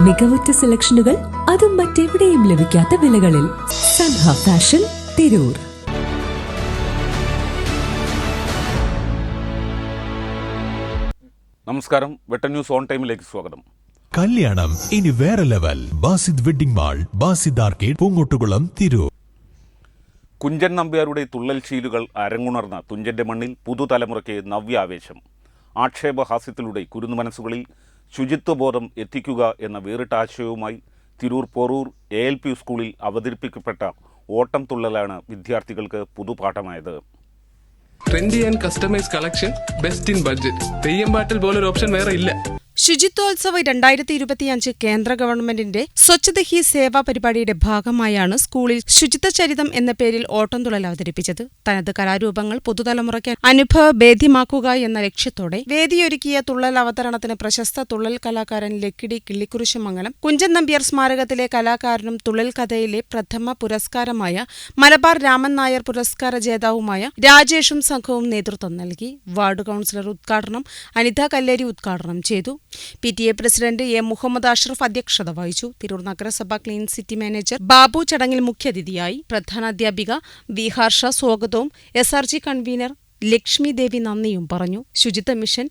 മികവുറ്റ സെലക്ഷനുകൾ, അതും മറ്റെവിടെയും ലഭിക്കാത്ത വിലകളിൽ. സൻഹ ഫാഷൻ, തിരൂർ. നമസ്കാരം. വെട്ടൻ ന്യൂസ് ഓൺ ടൈമിലേക്ക് സ്വാഗതം. കല്യാണം ഇനി വേറെ level. Basid wedding mall, Basid arcade, Poongottukulam, Tirur. Kunchan നമ്പ്യാരുടെ തുള്ളൽ ശീലുകൾ അരങ്ങുണർന്ന തുഞ്ചന്റെ മണ്ണിൽ പുതുതലമുറയ്ക്ക് നവ്യാവേശം. ആക്ഷേപഹാസ്യത്തിലൂടെ കുരുന്നു മനസ്സുകളിൽ ശുചിത്വബോധം എത്തിക്കുക എന്ന വേറിട്ട ആശയവുമായി തിരൂർ പൊറൂർ ALP സ്കൂളിൽ അവതരിപ്പിക്കപ്പെട്ട ഓട്ടം തുള്ളലാണ് വിദ്യാർത്ഥികൾക്ക് പുതുപാഠമായത്. Trendy and customise collection, best in budget. Theyyam പാട്ടിൽ പോലൊരു ഓപ്ഷൻ വേറെ ഇല്ല. ശുചിത്വോത്സവ് 2025 കേന്ദ്ര ഗവൺമെന്റിന്റെ സ്വച്ഛത ഹി സേവ പരിപാടിയുടെ ഭാഗമായാണ് സ്കൂളിൽ ശുചിത്വചരിതം എന്ന പേരിൽ ഓട്ടംതുള്ളൽ അവതരിപ്പിച്ചത്. തനത് കലാരൂപങ്ങൾ പുതുതലമുറയ്ക്ക് അനുഭവഭേദ്യമാക്കുക എന്ന ലക്ഷ്യത്തോടെ വേദിയൊരുക്കിയ തുള്ളൽ അവതരണത്തിന് പ്രശസ്ത തുള്ളൽ കലാകാരൻ ലക്കിടി കിള്ളിക്കുരിശുമംഗലം കുഞ്ചൻ നമ്പ്യാർ സ്മാരകത്തിലെ കലാകാരനും തുള്ളൽ കഥയിലെ പ്രഥമ പുരസ്കാരമായ മലബാർ രാമൻ നായർ പുരസ്കാര ജേതാവുമായ രാജേഷും സംഘവും നേതൃത്വം നൽകി. വാർഡ് കൌൺസിലർ ഉദ്ഘാടനം, അനിത കല്ലേരി ഉദ്ഘാടനം ചെയ്തു. PTA president A. Muhammad Ashraf അധ്യക്ഷത വഹിച്ചു. തിരൂർ നഗരസഭ ക്ലീൻ സിറ്റി മാനേജർ ബാബു ചടങ്ങിൽ മുഖ്യാതിഥിയായി. പ്രധാനാധ്യാപിക V. ഹർഷ സ്വാഗതവും SRG കൺവീനർ ലക്ഷ്മി ദേവി നന്ദിയും പറഞ്ഞു. ശുചിത്വ mission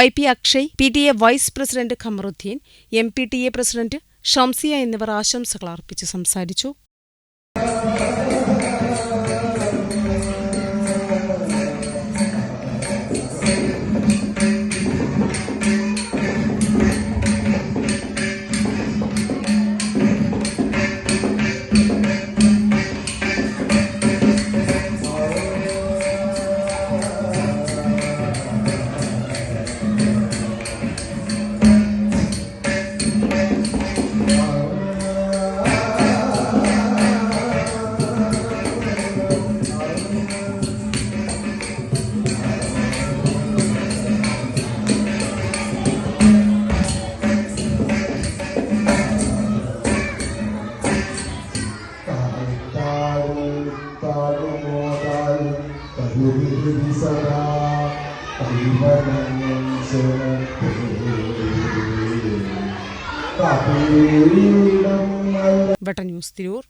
YP Akshay, PTA vice president Khamaruddin, MPTA president Shamsiya എന്നിവർ ആശംസകൾ അർപ്പിച്ച് സംസാരിച്ചു. വെട്ടൻ ന്യൂസ്, തിരൂർ.